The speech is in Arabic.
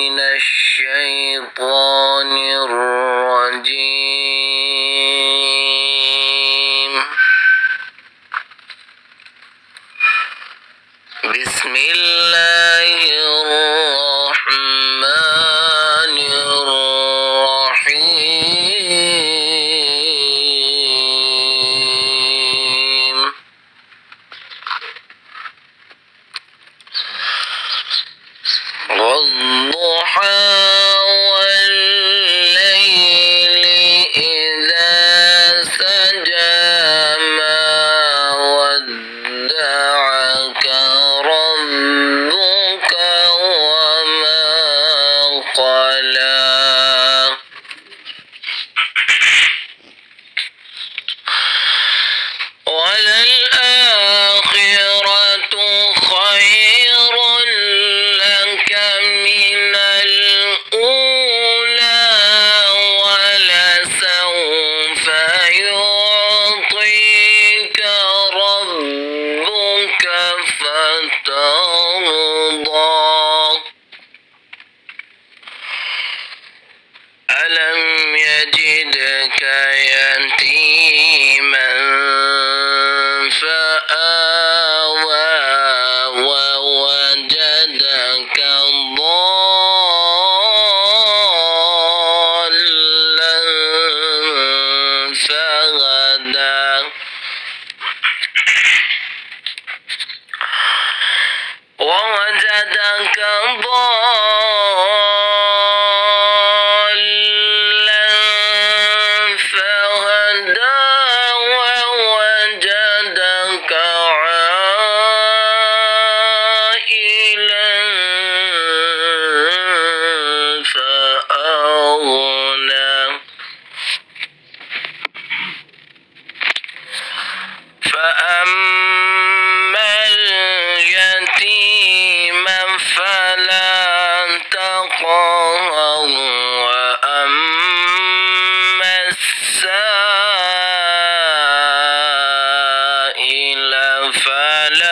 من الشيطان الرجيم. بسم الله الرحمن الرحيم. والضحى والليل إذا سجى ما ودعك ربك وما قلى وللآخرة خير لك من الأولى ولسوف يعطيك ربك فترضى. ألم يجدك يتيما فآوى ووجدك ضالا فهدى ووجدك ضالا فهدى ووجدك عائلا فأغنى. فأما اليتيم فلا تقهر وأما السائل فلا